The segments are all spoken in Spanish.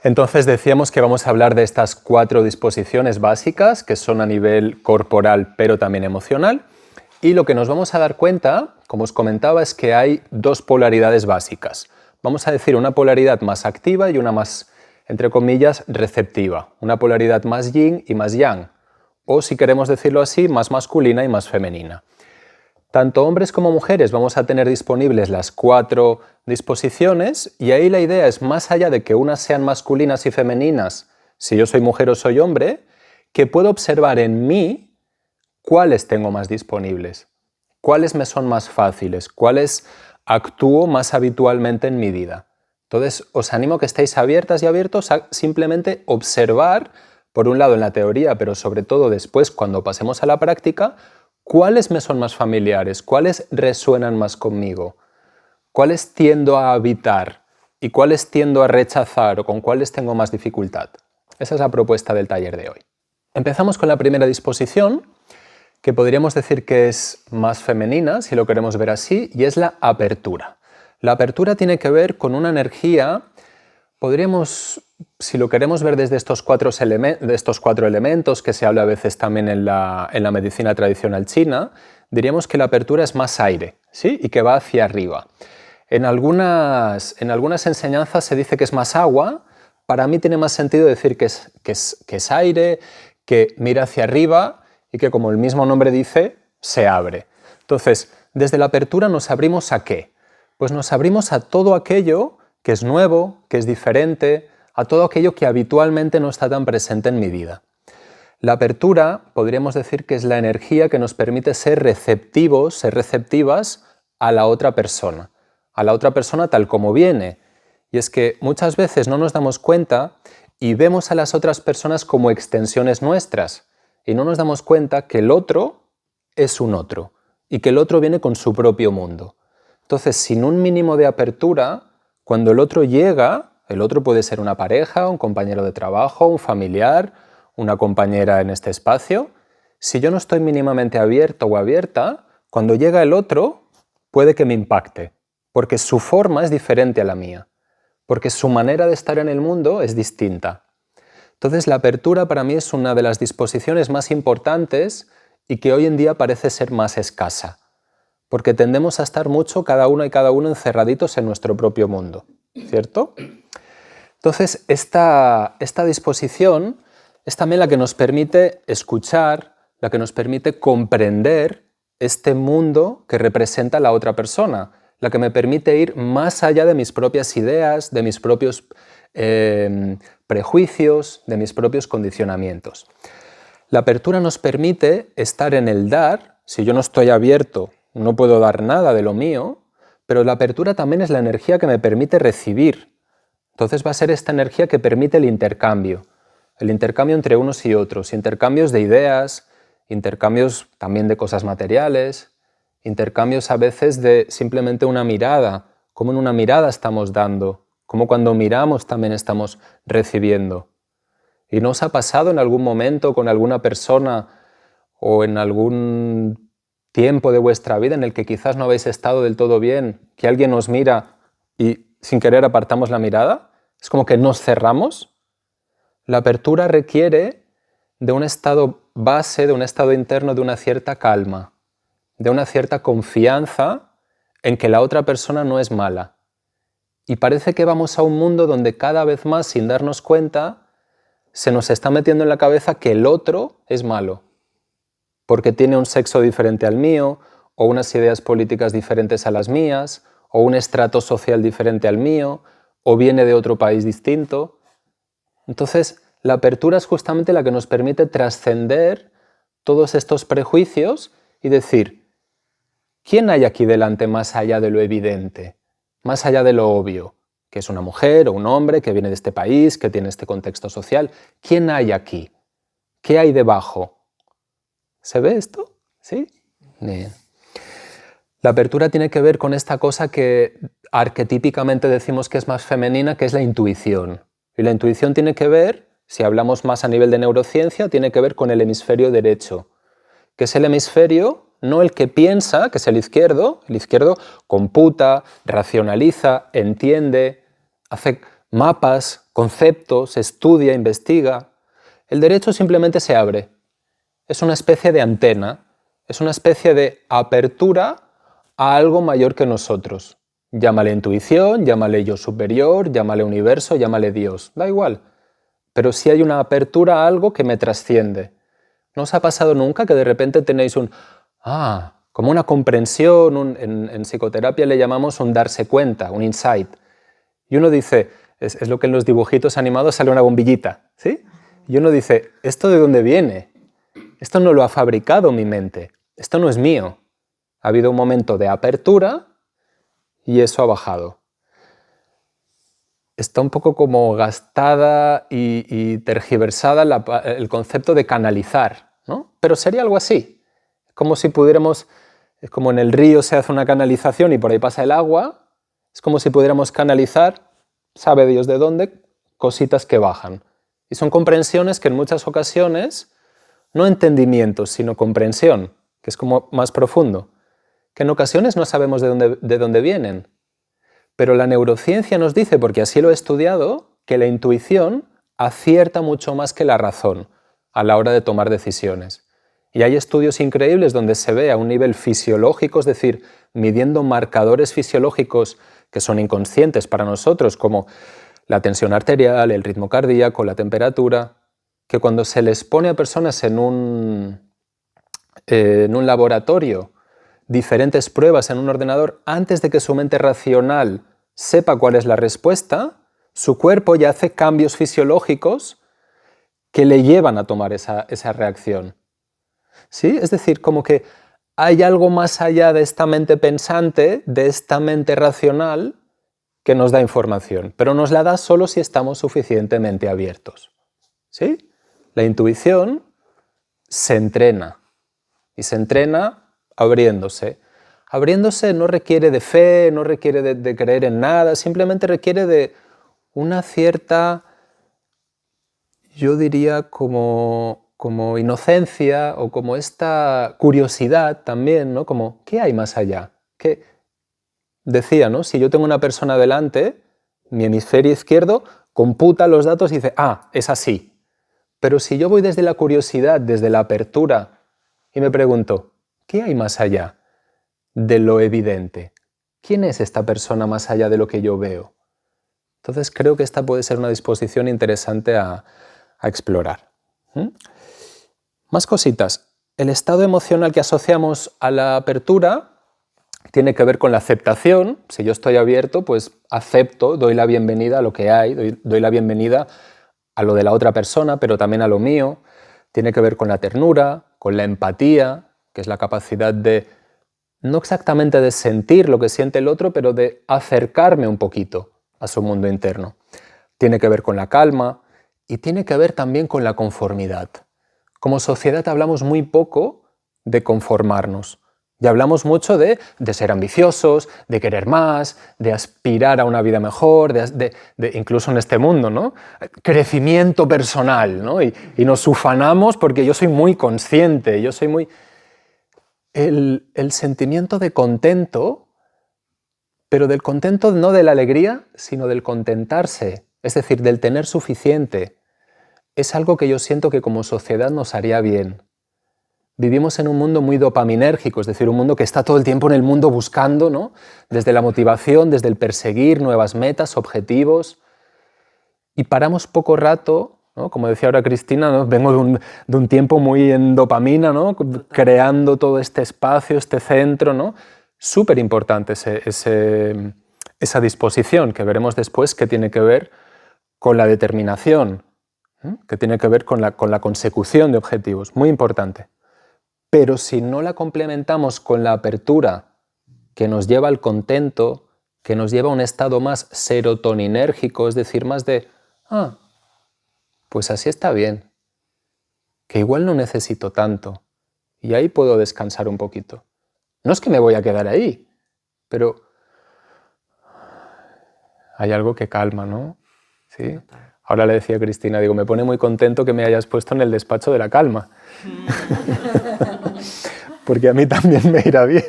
Entonces decíamos que vamos a hablar de estas 4 disposiciones básicas que son a nivel corporal pero también emocional, y lo que nos vamos a dar cuenta, como os comentaba, es que hay 2 polaridades básicas. Vamos a decir una polaridad más activa y una más, entre comillas, receptiva, una polaridad más yin y más yang, o si queremos decirlo así, más masculina y más femenina. Tanto hombres como mujeres vamos a tener disponibles las 4 disposiciones, y ahí la idea es, más allá de que unas sean masculinas y femeninas, si yo soy mujer o soy hombre, que puedo observar en mí cuáles tengo más disponibles, cuáles me son más fáciles, cuáles actúo más habitualmente en mi vida. Entonces os animo a que estéis abiertas y abiertos a simplemente observar, por un lado en la teoría, pero sobre todo después cuando pasemos a la práctica, ¿cuáles me son más familiares? ¿Cuáles resuenan más conmigo? ¿Cuáles tiendo a habitar? ¿Y cuáles tiendo a rechazar o con cuáles tengo más dificultad? Esa es la propuesta del taller de hoy. Empezamos con la primera disposición, que podríamos decir que es más femenina, si lo queremos ver así, y es la apertura. La apertura tiene que ver con una energía, podríamos, si lo queremos ver desde estos 4 elementos que se habla a veces también en la medicina tradicional china, diríamos que la apertura es más aire, ¿sí? Y que va hacia arriba. En algunas enseñanzas se dice que es más agua. Para mí tiene más sentido decir que es aire, que mira hacia arriba y que, como el mismo nombre dice, se abre. Entonces, desde la apertura nos abrimos ¿a qué? Pues nos abrimos a todo aquello que es nuevo, que es diferente, a todo aquello que habitualmente no está tan presente en mi vida. La apertura podríamos decir que es la energía que nos permite ser receptivos, ser receptivas a la otra persona tal como viene. Y es que muchas veces no nos damos cuenta y vemos a las otras personas como extensiones nuestras, y no nos damos cuenta que el otro es un otro y que el otro viene con su propio mundo. Entonces, sin un mínimo de apertura, cuando el otro llega, el otro puede ser una pareja, un compañero de trabajo, un familiar, una compañera en este espacio. Si yo no estoy mínimamente abierto o abierta, cuando llega el otro puede que me impacte, porque su forma es diferente a la mía, porque su manera de estar en el mundo es distinta. Entonces la apertura para mí es una de las disposiciones más importantes y que hoy en día parece ser más escasa, porque tendemos a estar mucho cada uno y cada uno encerraditos en nuestro propio mundo, ¿cierto? Entonces esta disposición es también la que nos permite escuchar, la que nos permite comprender este mundo que representa la otra persona, la que me permite ir más allá de mis propias ideas, de mis propios prejuicios, de mis propios condicionamientos. La apertura nos permite estar en el dar. Si yo no estoy abierto, no puedo dar nada de lo mío, pero la apertura también es la energía que me permite recibir. Entonces va a ser esta energía que permite el intercambio entre unos y otros, intercambios de ideas, intercambios también de cosas materiales, intercambios a veces de simplemente una mirada, como en una mirada estamos dando, como cuando miramos también estamos recibiendo. ¿Y no os ha pasado en algún momento con alguna persona o en algún tiempo de vuestra vida en el que quizás no habéis estado del todo bien, que alguien os mira y sin querer apartamos la mirada? Es como que nos cerramos. La apertura requiere de un estado base, de un estado interno, de una cierta calma, de una cierta confianza en que la otra persona no es mala. Y parece que vamos a un mundo donde cada vez más, sin darnos cuenta, se nos está metiendo en la cabeza que el otro es malo, porque tiene un sexo diferente al mío, o unas ideas políticas diferentes a las mías, o un estrato social diferente al mío, o viene de otro país distinto. Entonces, la apertura es justamente la que nos permite trascender todos estos prejuicios y decir, ¿quién hay aquí delante más allá de lo evidente, más allá de lo obvio? Que es una mujer o un hombre que viene de este país, que tiene este contexto social. ¿Quién hay aquí? ¿Qué hay debajo? ¿Se ve esto? ¿Sí? Bien. La apertura tiene que ver con esta cosa que arquetípicamente decimos que es más femenina, que es la intuición. Y la intuición tiene que ver, si hablamos más a nivel de neurociencia, tiene que ver con el hemisferio derecho, que es el hemisferio, no el que piensa, que es el izquierdo computa, racionaliza, entiende, hace mapas, conceptos, estudia, investiga. El derecho simplemente se abre. Es una especie de antena, es una especie de apertura a algo mayor que nosotros. Llámale intuición, llámale yo superior, llámale universo, llámale Dios, da igual. Pero sí hay una apertura a algo que me trasciende. ¿No os ha pasado nunca que de repente tenéis como una comprensión, en psicoterapia le llamamos un darse cuenta, un insight? Y uno dice, es lo que en los dibujitos animados sale una bombillita, ¿sí? Y uno dice, ¿esto de dónde viene? Esto no lo ha fabricado mi mente, esto no es mío. Ha habido un momento de apertura y eso ha bajado. Está un poco como gastada y tergiversada el concepto de canalizar, ¿no? Pero sería algo así, como si pudiéramos, es como en el río se hace una canalización y por ahí pasa el agua, es como si pudiéramos canalizar, sabe Dios de dónde, cositas que bajan. Y son comprensiones que en muchas ocasiones, no entendimientos, sino comprensión, que es como más profundo, que en ocasiones no sabemos de dónde vienen. Pero la neurociencia nos dice, porque así lo he estudiado, que la intuición acierta mucho más que la razón a la hora de tomar decisiones. Y hay estudios increíbles donde se ve a un nivel fisiológico, es decir, midiendo marcadores fisiológicos que son inconscientes para nosotros, como la tensión arterial, el ritmo cardíaco, la temperatura, que cuando se les pone a personas en un laboratorio diferentes pruebas en un ordenador, antes de que su mente racional sepa cuál es la respuesta, su cuerpo ya hace cambios fisiológicos que le llevan a tomar esa reacción. ¿Sí? Es decir, como que hay algo más allá de esta mente pensante, de esta mente racional, que nos da información, pero nos la da solo si estamos suficientemente abiertos. ¿Sí? La intuición se entrena, y se entrena abriéndose. Abriéndose no requiere de fe, no requiere de creer en nada, simplemente requiere de una cierta, yo diría como inocencia o como esta curiosidad también, ¿no? Como, ¿qué hay más allá? ¿Qué? Decía, ¿no? Si yo tengo una persona delante, mi hemisferio izquierdo computa los datos y dice, es así. Pero si yo voy desde la curiosidad, desde la apertura, y me pregunto, ¿qué hay más allá de lo evidente? ¿Quién es esta persona más allá de lo que yo veo? Entonces creo que esta puede ser una disposición interesante a explorar. Más cositas. El estado emocional que asociamos a la apertura tiene que ver con la aceptación. Si yo estoy abierto, pues acepto, doy la bienvenida a lo que hay, doy la bienvenida a lo de la otra persona, pero también a lo mío. Tiene que ver con la ternura, con la empatía, que es la capacidad de, no exactamente de sentir lo que siente el otro, pero de acercarme un poquito a su mundo interno. Tiene que ver con la calma y tiene que ver también con la conformidad. Como sociedad hablamos muy poco de conformarnos. Y hablamos mucho de ser ambiciosos, de querer más, de aspirar a una vida mejor, incluso en este mundo, ¿no? Crecimiento personal, ¿no? Y nos ufanamos porque yo soy muy consciente, yo soy muy... El sentimiento de contento, pero del contento no de la alegría, sino del contentarse, es decir, del tener suficiente, es algo que yo siento que como sociedad nos haría bien. Vivimos en un mundo muy dopaminérgico, es decir, un mundo que está todo el tiempo en el mundo buscando, ¿no? Desde la motivación, desde el perseguir nuevas metas, objetivos, y paramos poco rato, ¿no? Como decía ahora Cristina, ¿no? Vengo de un tiempo muy en dopamina, ¿no? Creando todo este espacio, este centro, ¿no? Súper importante esa disposición, que veremos después que tiene que ver con la determinación, que tiene que ver con la consecución de objetivos, muy importante. Pero si no la complementamos con la apertura que nos lleva al contento, que nos lleva a un estado más serotoninérgico, es decir, más de, pues así está bien, que igual no necesito tanto, y ahí puedo descansar un poquito. No es que me voy a quedar ahí, pero hay algo que calma, ¿no? ¿Sí? Ahora le decía a Cristina, digo, me pone muy contento que me hayas puesto en el despacho de la calma. Porque a mí también me irá bien.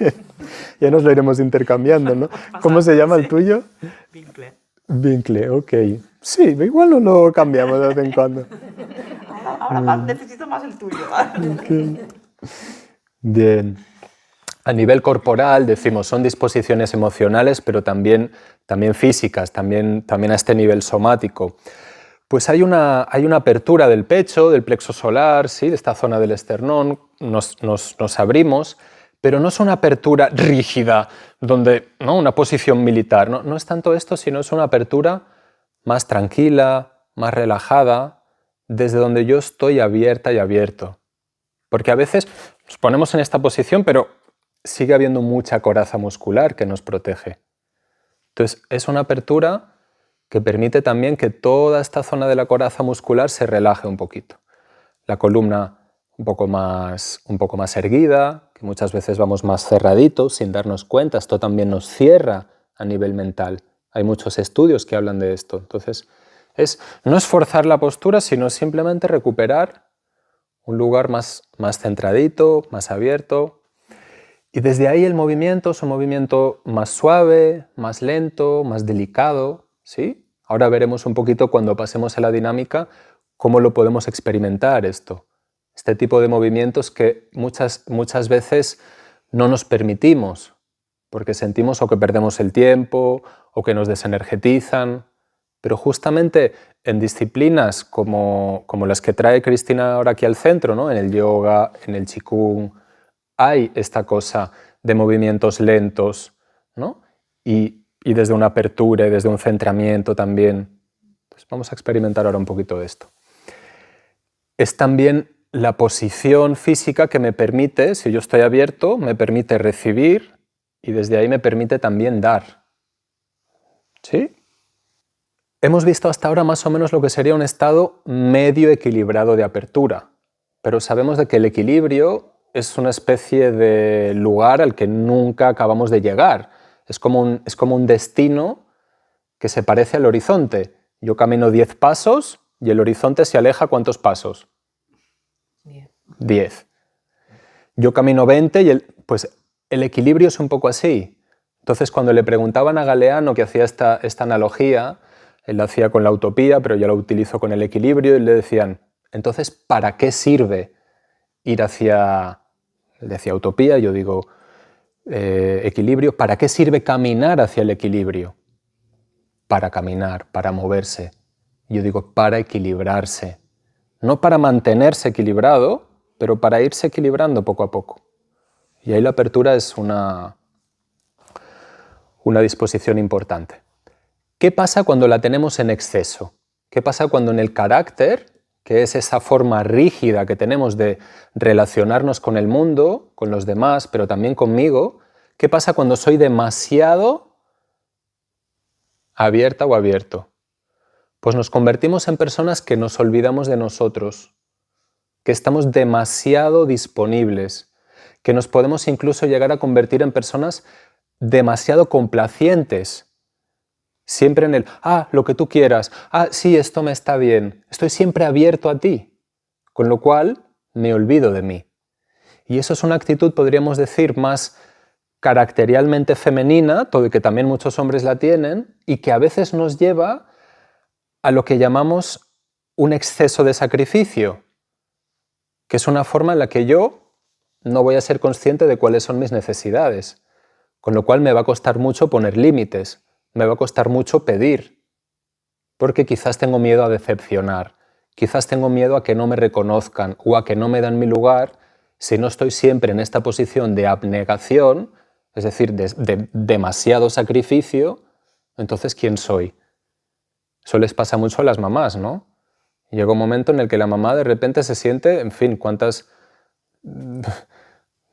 Ya nos lo iremos intercambiando, ¿no? ¿Cómo se llama el tuyo? Winkler. Vincle, ok. Sí, igual no lo cambiamos de vez en cuando. Ahora necesito más el tuyo. Okay. Bien. A nivel corporal, decimos, son disposiciones emocionales, pero también físicas, también a este nivel somático. Pues hay una apertura del pecho, del plexo solar, ¿sí? De esta zona del esternón, nos abrimos, pero no es una apertura rígida, donde, ¿no? Una posición militar. No es tanto esto, sino es una apertura más tranquila, más relajada, desde donde yo estoy abierta y abierto. Porque a veces nos ponemos en esta posición, pero sigue habiendo mucha coraza muscular que nos protege. Entonces, es una apertura que permite también que toda esta zona de la coraza muscular se relaje un poquito. La columna un poco más erguida, que muchas veces vamos más cerraditos sin darnos cuenta. Esto también nos cierra a nivel mental. Hay muchos estudios que hablan de esto. Entonces, no es forzar la postura, sino simplemente recuperar un lugar más centradito, más abierto. Y desde ahí el movimiento es un movimiento más suave, más lento, más delicado, ¿sí? Ahora veremos un poquito cuando pasemos a la dinámica cómo lo podemos experimentar esto. Este tipo de movimientos que muchas veces no nos permitimos porque sentimos o que perdemos el tiempo o que nos desenergetizan. Pero justamente en disciplinas como las que trae Cristina ahora aquí al centro, ¿no? En el yoga, en el qigong, hay esta cosa de movimientos lentos, ¿no? Y desde una apertura y desde un centramiento también. Entonces vamos a experimentar ahora un poquito de esto. Es también la posición física que me permite, si yo estoy abierto, me permite recibir y desde ahí me permite también dar. ¿Sí? Hemos visto hasta ahora más o menos lo que sería un estado medio equilibrado de apertura, pero sabemos de que el equilibrio es una especie de lugar al que nunca acabamos de llegar. Es como un destino que se parece al horizonte. Yo camino 10 pasos y el horizonte se aleja ¿cuántos pasos? 10. Yo camino 20 y pues el equilibrio es un poco así. Entonces cuando le preguntaban a Galeano que hacía esta analogía, él la hacía con la utopía, pero yo la utilizo con el equilibrio, y le decían, entonces, ¿para qué sirve ir hacia, él decía utopía, yo digo equilibrio, ¿para qué sirve caminar hacia el equilibrio? Para caminar, para moverse. Yo digo, para equilibrarse. No para mantenerse equilibrado, pero para irse equilibrando poco a poco. Y ahí la apertura es una disposición importante. ¿Qué pasa cuando la tenemos en exceso? ¿Qué pasa cuando en el carácter, que es esa forma rígida que tenemos de relacionarnos con el mundo, con los demás, pero también conmigo, qué pasa cuando soy demasiado abierta o abierto? Pues nos convertimos en personas que nos olvidamos de nosotros, que estamos demasiado disponibles, que nos podemos incluso llegar a convertir en personas demasiado complacientes. Siempre en el, lo que tú quieras, sí, esto me está bien, estoy siempre abierto a ti, con lo cual me olvido de mí. Y eso es una actitud, podríamos decir, más caracterialmente femenina, todo y que también muchos hombres la tienen, y que a veces nos lleva a lo que llamamos un exceso de sacrificio, que es una forma en la que yo no voy a ser consciente de cuáles son mis necesidades, con lo cual me va a costar mucho poner límites. Me va a costar mucho pedir, porque quizás tengo miedo a decepcionar, quizás tengo miedo a que no me reconozcan o a que no me dan mi lugar si no estoy siempre en esta posición de abnegación, es decir, de demasiado sacrificio. Entonces, ¿quién soy? Eso les pasa mucho a las mamás, ¿no? Llega un momento en el que la mamá de repente se siente, en fin, cuántas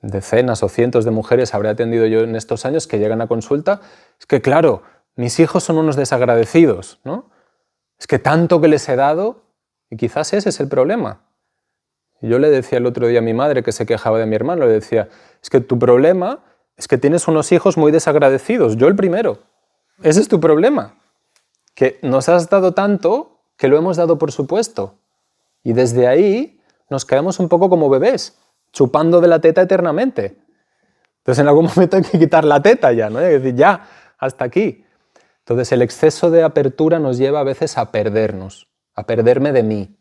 decenas o cientos de mujeres habré atendido yo en estos años que llegan a consulta, es que claro, mis hijos son unos desagradecidos, ¿no? Es que tanto que les he dado, y quizás ese es el problema. Yo le decía el otro día a mi madre que se quejaba de mi hermano, le decía, es que tu problema es que tienes unos hijos muy desagradecidos, yo el primero. Ese es tu problema, que nos has dado tanto que lo hemos dado por supuesto. Y desde ahí nos quedamos un poco como bebés, chupando de la teta eternamente. Entonces en algún momento hay que quitar la teta ya, ¿no? Hay que decir, ya, hasta aquí. Entonces el exceso de apertura nos lleva a veces a perdernos, a perderme de mí.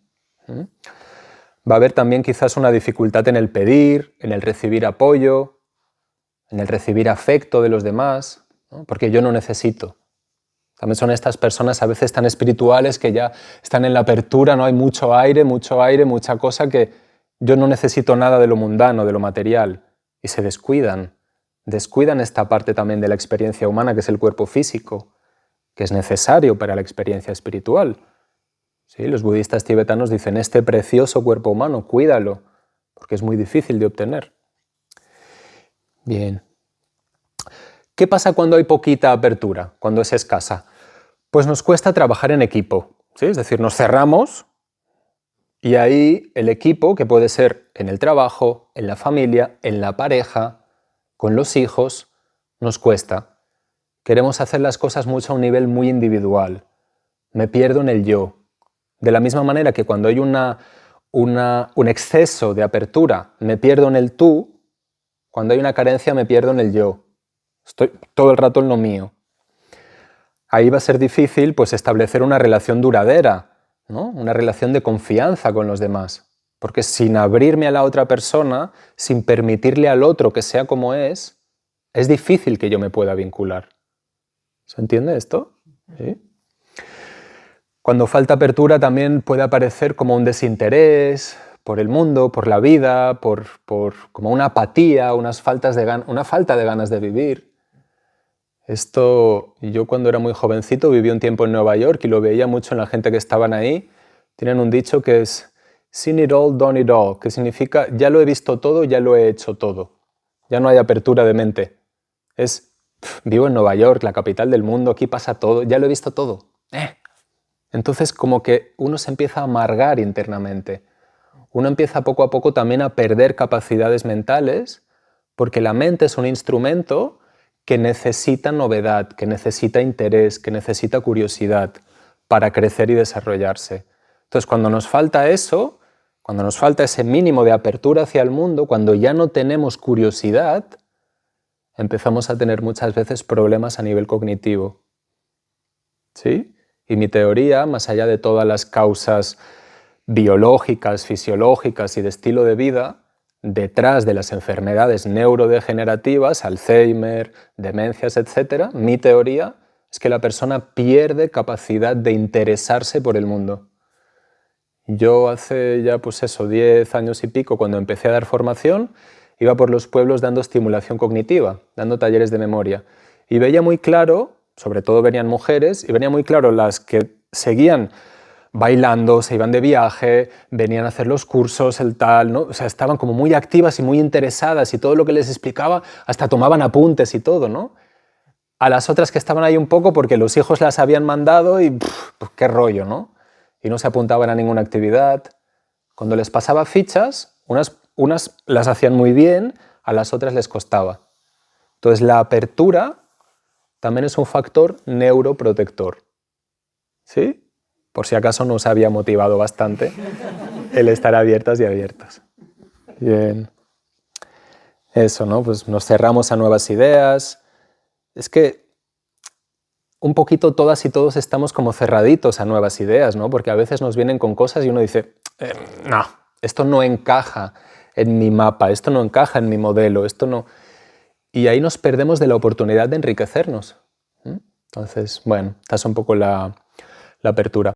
Va a haber también quizás una dificultad en el pedir, en el recibir apoyo, en el recibir afecto de los demás, ¿no? Porque yo no necesito. También son estas personas a veces tan espirituales que ya están en la apertura, ¿no? Hay mucho aire, mucha cosa que yo no necesito nada de lo mundano, de lo material, y se descuidan esta parte también de la experiencia humana, que es el cuerpo físico, que es necesario para la experiencia espiritual. ¿Sí? Los budistas tibetanos dicen, este precioso cuerpo humano, cuídalo, porque es muy difícil de obtener. Bien. ¿Qué pasa cuando hay poquita apertura, cuando es escasa? Pues nos cuesta trabajar en equipo, ¿sí? Es decir, nos cerramos y ahí el equipo, que puede ser en el trabajo, en la familia, en la pareja, con los hijos, nos cuesta. Queremos hacer las cosas mucho a un nivel muy individual. Me pierdo en el yo. De la misma manera que cuando hay un exceso de apertura, me pierdo en el tú, cuando hay una carencia me pierdo en el yo. Estoy todo el rato en lo mío. Ahí va a ser difícil pues, establecer una relación duradera, ¿no? Una relación de confianza con los demás. Porque sin abrirme a la otra persona, sin permitirle al otro que sea como es difícil que yo me pueda vincular. ¿Se entiende esto? ¿Sí? Cuando falta apertura también puede aparecer como un desinterés por el mundo, por la vida, como una apatía, una falta de ganas de vivir. Esto, yo cuando era muy jovencito viví un tiempo en Nueva York y lo veía mucho en la gente que estaban ahí. Tienen un dicho que es seen it all, done it all, que significa ya lo he visto todo, ya lo he hecho todo. Ya no hay apertura de mente. Vivo en Nueva York, la capital del mundo, aquí pasa todo, ya lo he visto todo. Entonces como que uno se empieza a amargar internamente. Uno empieza poco a poco también a perder capacidades mentales porque la mente es un instrumento que necesita novedad, que necesita interés, que necesita curiosidad para crecer y desarrollarse. Entonces cuando nos falta eso, cuando nos falta ese mínimo de apertura hacia el mundo, cuando ya no tenemos curiosidad, empezamos a tener muchas veces problemas a nivel cognitivo. ¿Sí? Y mi teoría, más allá de todas las causas biológicas, fisiológicas y de estilo de vida, detrás de las enfermedades neurodegenerativas, Alzheimer, demencias, etc., mi teoría es que la persona pierde capacidad de interesarse por el mundo. Yo hace ya 10 años y pico, cuando empecé a dar formación, iba por los pueblos dando estimulación cognitiva, dando talleres de memoria, y veía muy claro, sobre todo venían mujeres, y venía muy claro las que seguían bailando, se iban de viaje, venían a hacer los cursos, el tal, ¿no? O sea, estaban como muy activas y muy interesadas y todo lo que les explicaba, hasta tomaban apuntes y todo, ¿no? A las otras que estaban ahí un poco porque los hijos las habían mandado y pues qué rollo, ¿no? Y no se apuntaban a ninguna actividad. Cuando les pasaba fichas, unas las hacían muy bien, a las otras les costaba. Entonces la apertura también es un factor neuroprotector. ¿Sí? Por si acaso nos había motivado bastante el estar abiertas y abiertos. Bien. Eso, ¿no? Pues nos cerramos a nuevas ideas. Es que un poquito todas y todos estamos como cerraditos a nuevas ideas, ¿no? Porque a veces nos vienen con cosas y uno dice, no, esto no encaja en mi mapa, esto no encaja en mi modelo, esto no... Y ahí nos perdemos de la oportunidad de enriquecernos. Entonces, bueno, esta es un poco la apertura.